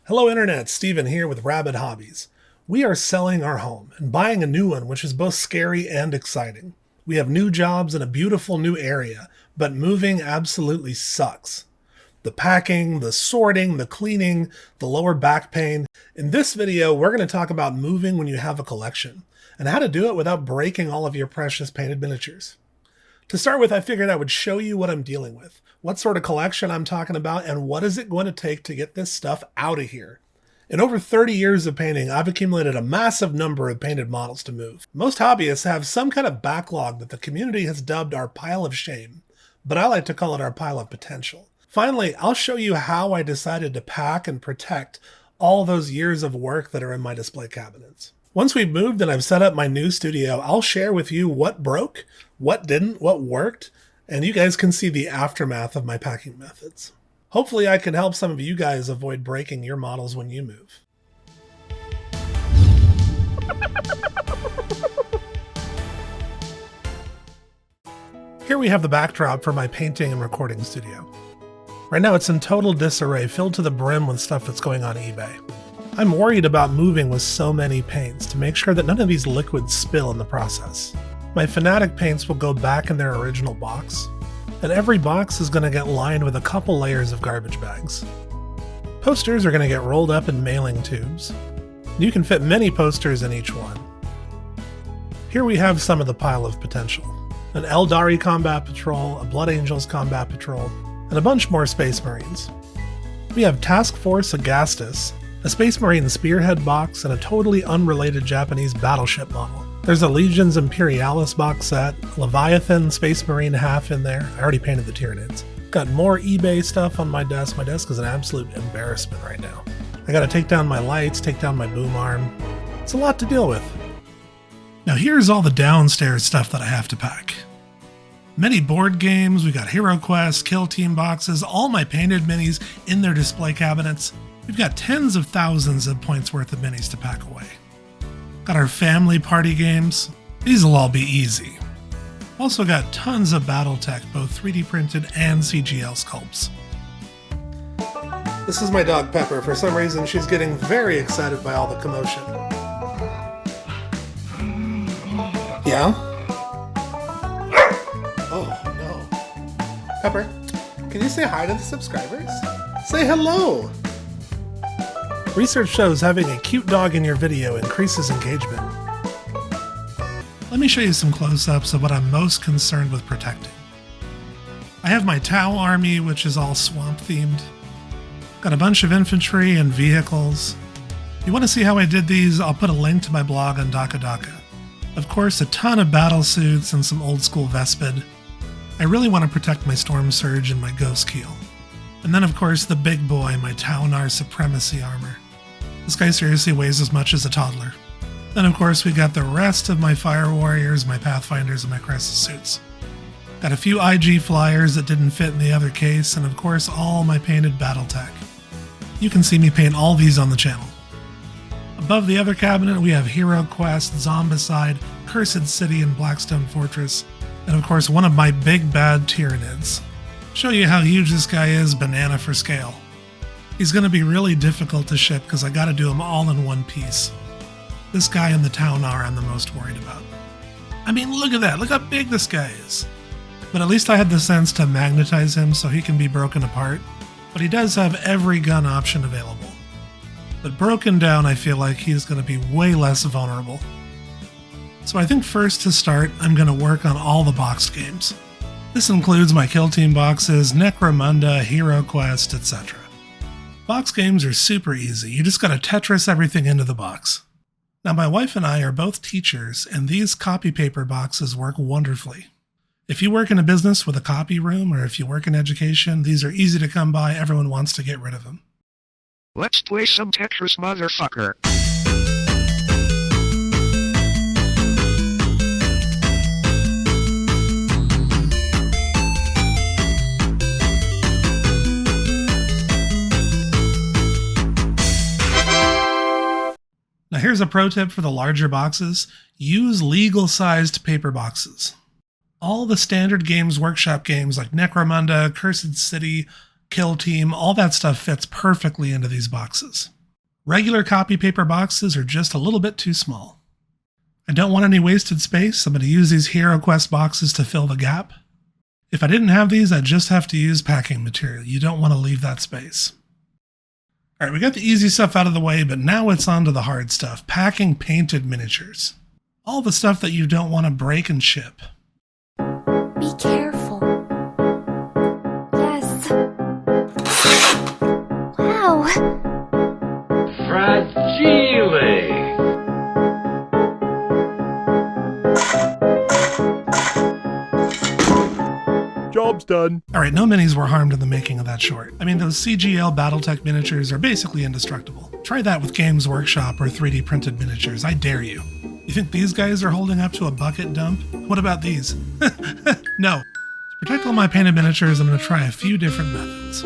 Hello Internet, Steven here with Rabid Hobbies. We are selling our home and buying a new one, which is both scary and exciting. We have new jobs in a beautiful new area, but moving absolutely sucks. The packing, the sorting, the cleaning, the lower back pain. In this video, we're going to talk about moving when you have a collection, and how to do it without breaking all of your precious painted miniatures. To start with, I figured I would show you what I'm dealing with, what sort of collection I'm talking about, and what is it going to take to get this stuff out of here. In over 30 years of painting, I've accumulated a massive number of painted models to move. Most hobbyists have some kind of backlog that the community has dubbed our pile of shame, but I like to call it our pile of potential. Finally, I'll show you how I decided to pack and protect all those years of work that are in my display cabinets. Once we've moved and I've set up my new studio, I'll share with you what broke, what didn't, what worked, and you guys can see the aftermath of my packing methods. Hopefully I can help some of you guys avoid breaking your models when you move. Here we have the backdrop for my painting and recording studio. Right now it's in total disarray, filled to the brim with stuff that's going on eBay. I'm worried about moving with so many paints to make sure that none of these liquids spill in the process. My Fanatic paints will go back in their original box, and every box is going to get lined with a couple layers of garbage bags. Posters are going to get rolled up in mailing tubes. You can fit many posters in each one. Here we have some of the pile of potential. An Eldari Combat Patrol, a Blood Angels Combat Patrol, and a bunch more Space Marines. We have Task Force Agastus, a Space Marine Spearhead box, and a totally unrelated Japanese battleship model. There's a Legions Imperialis box set, Leviathan Space Marine half in there. I already painted the Tyranids. Got more eBay stuff on my desk. My desk is an absolute embarrassment right now. I gotta take down my lights, take down my boom arm. It's a lot to deal with. Now here's all the downstairs stuff that I have to pack. Many board games, we got Hero Quest, Kill Team boxes, all my painted minis in their display cabinets. We've got tens of thousands of points worth of minis to pack away. Got our family party games. These will all be easy. Also got tons of Battletech, both 3D printed and CGL sculpts. This is my dog Pepper. For some reason, she's getting very excited by all the commotion. Yeah? Oh, no. Pepper, can you say hi to the subscribers? Say hello! Research shows having a cute dog in your video increases engagement. Let me show you some close-ups of what I'm most concerned with protecting. I have my Tau army, which is all swamp-themed. Got a bunch of infantry and vehicles. If you want to see how I did these, I'll put a link to my blog on Daka. Of course, a ton of battle suits and some old-school Vespid. I really want to protect my Storm Surge and my Ghost Keel. And then, of course, the big boy, my Taunar Supremacy armor. This guy seriously weighs as much as a toddler. Then, of course, we got the rest of my Fire Warriors, my Pathfinders, and my Crisis suits. Got a few IG Flyers that didn't fit in the other case, and of course, all my painted Battletech. You can see me paint all these on the channel. Above the other cabinet, we have Hero Quest, Zombicide, Cursed City, and Blackstone Fortress, and of course, one of my big bad Tyranids. Show you how huge this guy is, banana for scale. He's going to be really difficult to ship because I got to do them all in one piece. This guy and the Taunar I'm the most worried about. I mean, look at that. Look how big this guy is. But at least I had the sense to magnetize him so he can be broken apart. But he does have every gun option available. But broken down, I feel like he's going to be way less vulnerable. So I think first to start, I'm going to work on all the boxed games. This includes my Kill Team boxes, Necromunda, Hero Quest, etc. Box games are super easy. You just gotta Tetris everything into the box. Now my wife and I are both teachers, and these copy paper boxes work wonderfully. If you work in a business with a copy room, or if you work in education, these are easy to come by. Everyone wants to get rid of them. Let's play some Tetris, motherfucker. Now here's a pro tip for the larger boxes. Use legal-sized paper boxes. All the standard Games Workshop games like Necromunda, Cursed City, Kill Team, all that stuff fits perfectly into these boxes. Regular copy paper boxes are just a little bit too small. I don't want any wasted space. I'm going to use these Hero Quest boxes to fill the gap. If I didn't have these, I'd just have to use packing material. You don't want to leave that space. Alright, we got the easy stuff out of the way, but now it's on to the hard stuff. Packing painted miniatures. All the stuff that you don't want to break and ship. Be careful. Yes. Wow. Fragile. Job's done. Alright, no minis were harmed in the making of that short. I mean, those CGL Battletech miniatures are basically indestructible. Try that with Games Workshop or 3D printed miniatures, I dare you. You think these guys are holding up to a bucket dump? What about these? No. To protect all my painted miniatures, I'm going to try a few different methods.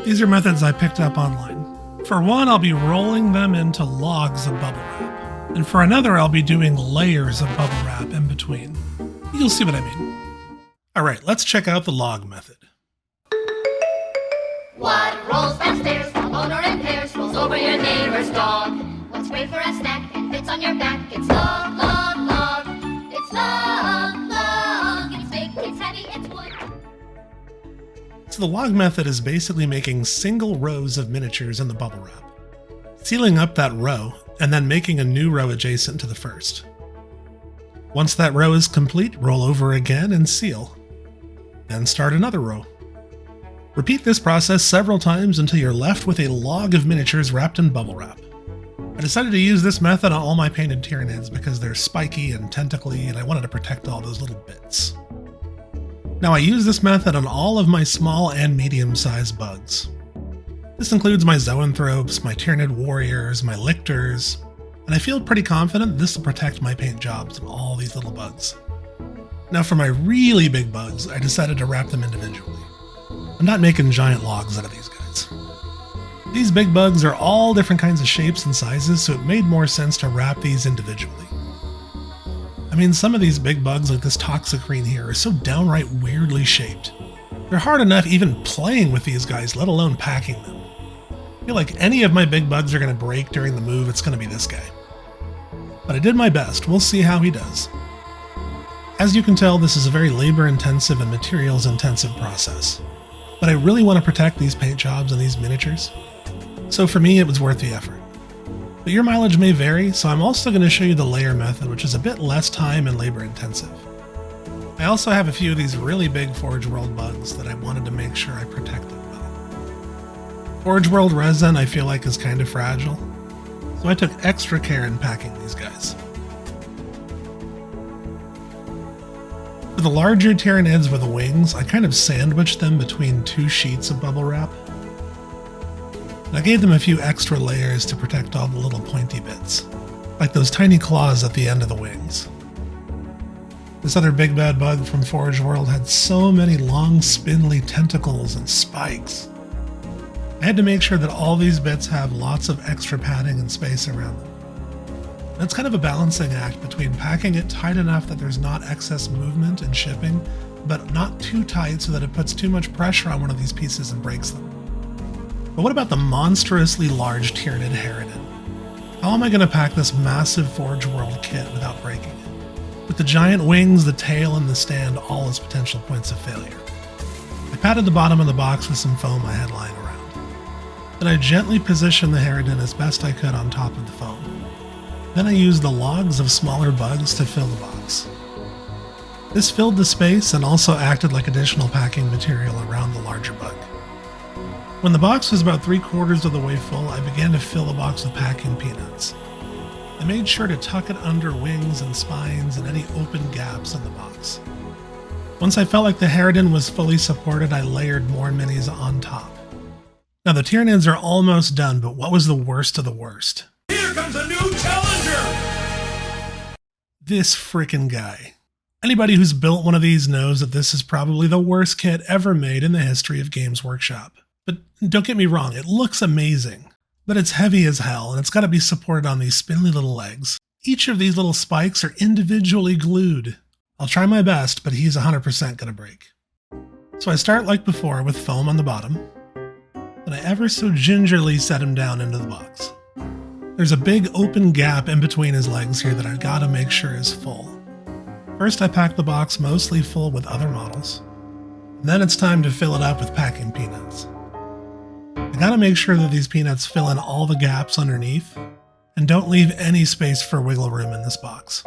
These are methods I picked up online. For one, I'll be rolling them into logs of bubble wrap. And for another, I'll be doing layers of bubble wrap in between. You'll see what I mean. Alright, let's check out the log method. What rolls downstairs, a boner and pairs, rolls over your neighbor's dog? What's great for a snack and fits on your back? It's log, log, log. It's log, log. It's big, it's heavy, it's wood. So the log method is basically making single rows of miniatures in the bubble wrap, sealing up that row, and then making a new row adjacent to the first. Once that row is complete, roll over again and seal. Then start another row. Repeat this process several times until you're left with a log of miniatures wrapped in bubble wrap. I decided to use this method on all my painted Tyranids because they're spiky and tentacly and I wanted to protect all those little bits. Now I use this method on all of my small and medium-sized bugs. This includes my zoanthropes, my Tyranid warriors, my lictors, and I feel pretty confident this will protect my paint jobs on all these little bugs. Now for my really big bugs, I decided to wrap them individually. I'm not making giant logs out of these guys. These big bugs are all different kinds of shapes and sizes, so it made more sense to wrap these individually. I mean, some of these big bugs like this toxicrene here are so downright weirdly shaped. They're hard enough even playing with these guys, let alone packing them. I feel like any of my big bugs are going to break during the move, it's going to be this guy. But I did my best, we'll see how he does. As you can tell, this is a very labor-intensive and materials-intensive process. But I really want to protect these paint jobs and these miniatures. So for me, it was worth the effort. But your mileage may vary, so I'm also going to show you the layer method, which is a bit less time and labor-intensive. I also have a few of these really big Forge World bugs that I wanted to make sure I protected well. Forge World resin I feel like is kind of fragile, so I took extra care in packing these guys. For the larger Tyranids with wings, I kind of sandwiched them between two sheets of bubble wrap. And I gave them a few extra layers to protect all the little pointy bits, like those tiny claws at the end of the wings. This other big bad bug from Forge World had so many long spindly tentacles and spikes. I had to make sure that all these bits have lots of extra padding and space around them. And it's kind of a balancing act between packing it tight enough that there's not excess movement and shipping, but not too tight so that it puts too much pressure on one of these pieces and breaks them. But what about the monstrously large Tyranid Harridan? How am I going to pack this massive Forge World kit without breaking it? With the giant wings, the tail, and the stand all as potential points of failure. I patted the bottom of the box with some foam I had lying around. Then I gently positioned the Harridan as best I could on top of the foam. Then I used the logs of smaller bugs to fill the box. This filled the space and also acted like additional packing material around the larger bug. When the box was about 3/4 of the way full, I began to fill the box with packing peanuts. I made sure to tuck it under wings and spines and any open gaps in the box. Once I felt like the Harridan was fully supported, I layered more minis on top. Now the Tyranids are almost done, but what was the worst of the worst? Here comes a new challenger! This frickin' guy. Anybody who's built one of these knows that this is probably the worst kit ever made in the history of Games Workshop. But don't get me wrong, it looks amazing. But it's heavy as hell, and it's got to be supported on these spindly little legs. Each of these little spikes are individually glued. I'll try my best, but he's 100% going to break. So I start like before with foam on the bottom. Then I ever so gingerly set him down into the box. There's a big open gap in between his legs here that I've got to make sure is full. First I pack the box mostly full with other models. Then it's time to fill it up with packing peanuts. I gotta make sure that these peanuts fill in all the gaps underneath and don't leave any space for wiggle room in this box.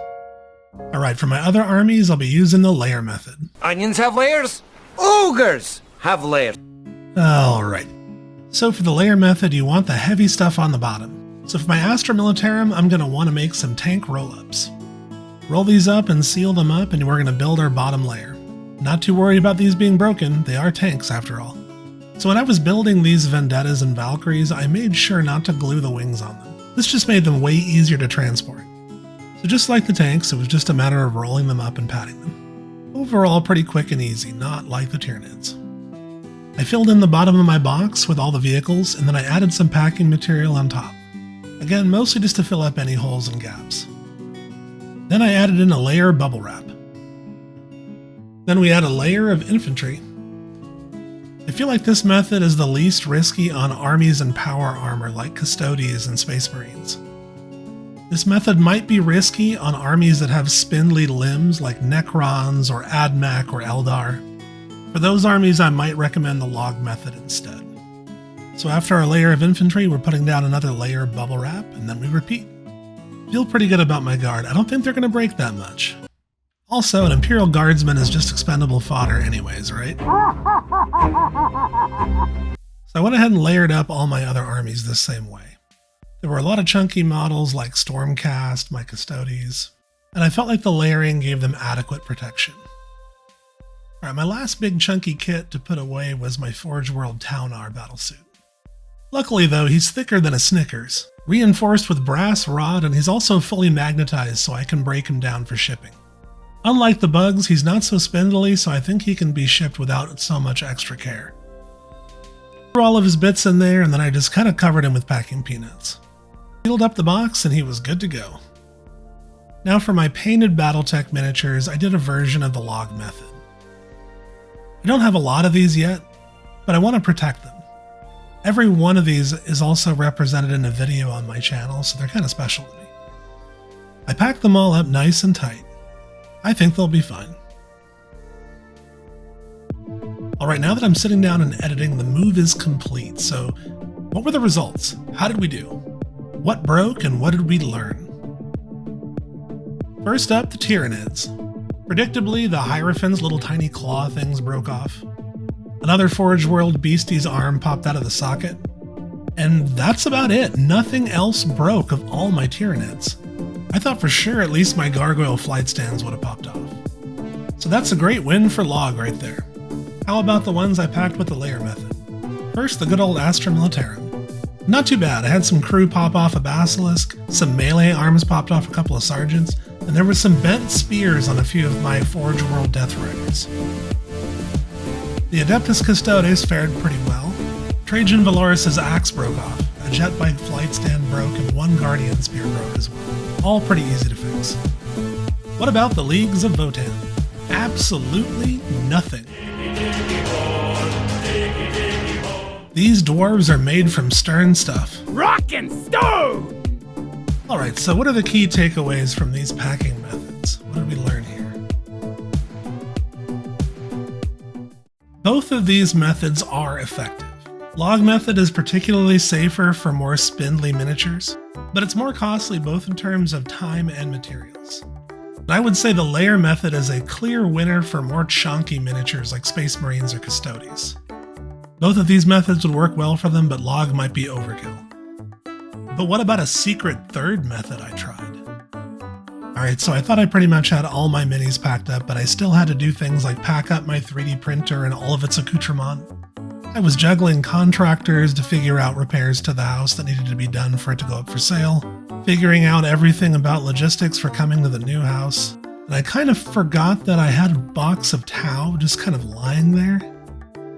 Alright, for my other armies, I'll be using the layer method. Onions have layers. Ogres have layers. Alright, so for the layer method, you want the heavy stuff on the bottom. So for my Astra Militarum, I'm gonna want to make some tank roll-ups. Roll these up and seal them up, and we're gonna build our bottom layer. Not too worried about these being broken, they are tanks after all. So when I was building these Vendettas and Valkyries, I made sure not to glue the wings on them. This just made them way easier to transport. So just like the tanks, it was just a matter of rolling them up and patting them. Overall pretty quick and easy, not like the Tyranids. I filled in the bottom of my box with all the vehicles, and then I added some packing material on top. Again, mostly just to fill up any holes and gaps. Then I added in a layer of bubble wrap. Then we add a layer of infantry. I feel like this method is the least risky on armies and power armor like Custodes and Space Marines. This method might be risky on armies that have spindly limbs like Necrons or Admech or Eldar. For those armies, I might recommend the log method instead. So after our layer of infantry, we're putting down another layer of bubble wrap, and then we repeat. Feel pretty good about my guard. I don't think they're going to break that much. Also, an Imperial Guardsman is just expendable fodder anyways, right? So I went ahead and layered up all my other armies the same way. There were a lot of chunky models like Stormcast, my Custodes, and I felt like the layering gave them adequate protection. Alright, my last big chunky kit to put away was my Forge World Taunar battlesuit. Luckily though, he's thicker than a Snickers, reinforced with brass rod, and he's also fully magnetized so I can break him down for shipping. Unlike the bugs, he's not so spindly, so I think he can be shipped without so much extra care. Threw all of his bits in there, and then I just kind of covered him with packing peanuts. Sealed up the box, and he was good to go. Now for my painted Battletech miniatures, I did a version of the log method. I don't have a lot of these yet, but I want to protect them. Every one of these is also represented in a video on my channel, so they're kind of special to me. I packed them all up nice and tight. I think they'll be fine. Alright, now that I'm sitting down and editing, the move is complete, so what were the results? How did we do? What broke and what did we learn? First up, the Tyranids. Predictably, the Hierophant's little tiny claw things broke off. Another Forge World beastie's arm popped out of the socket. And that's about it. Nothing else broke of all my Tyranids. I thought for sure at least my gargoyle flight stands would have popped off. So that's a great win for log right there. How about the ones I packed with the layer method? First, the good old Astra Militarum. Not too bad. I had some crew pop off a basilisk, some melee arms popped off a couple of sergeants, and there was some bent spears on a few of my Forge World Death Riders. The Adeptus Custodes fared pretty well. Trajan Valoris' axe broke off, a jet bike flight stand broke, and one Guardian spear broke as well. All pretty easy to fix. What about the Leagues of Votan? Absolutely nothing. These dwarves are made from stern stuff. Rock and stone! Alright, so what are the key takeaways from these packing methods? What did we learn here? Both of these methods are effective. Log method is particularly safer for more spindly miniatures, but it's more costly both in terms of time and materials. And I would say the layer method is a clear winner for more chunky miniatures like Space Marines or Custodes. Both of these methods would work well for them, but log might be overkill. But what about a secret third method I tried? Alright, so I thought I pretty much had all my minis packed up, but I still had to do things like pack up my 3D printer and all of its accoutrement. I was juggling contractors to figure out repairs to the house that needed to be done for it to go up for sale, figuring out everything about logistics for coming to the new house, and I kind of forgot that I had a box of Tau just kind of lying there.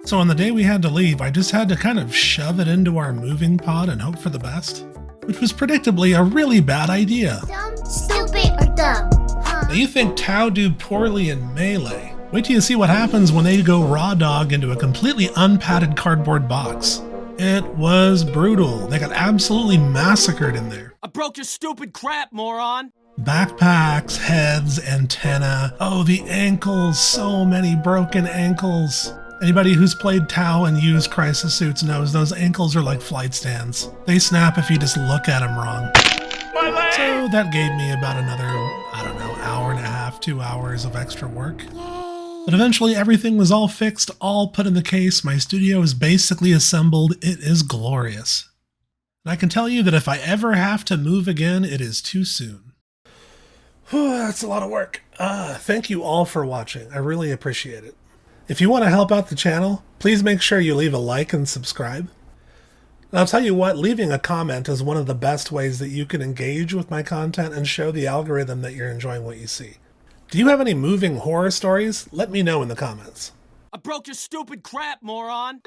So on the day we had to leave, I just had to kind of shove it into our moving pod and hope for the best, which was predictably a really bad idea. Dumb, stupid, or dumb? Now you think Tau do poorly in melee. Wait till you see what happens when they go raw dog into a completely unpadded cardboard box. It was brutal. They got absolutely massacred in there. I broke your stupid crap, moron! Backpacks, heads, antenna. Oh, the ankles. So many broken ankles. Anybody who's played Tau and used crisis suits knows those ankles are like flight stands. They snap if you just look at them wrong. My leg! So that gave me about another, I don't know, hour and a half, 2 hours of extra work. But eventually everything was all fixed, all put in the case. My studio is basically assembled. It is glorious. And I can tell you that if I ever have to move again, it is too soon. Whew, that's a lot of work. Thank you all for watching. I really appreciate it. If you want to help out the channel, please make sure you leave a like and subscribe. And I'll tell you what, leaving a comment is one of the best ways that you can engage with my content and show the algorithm that you're enjoying what you see. Do you have any moving horror stories? Let me know in the comments. I broke your stupid crap, moron!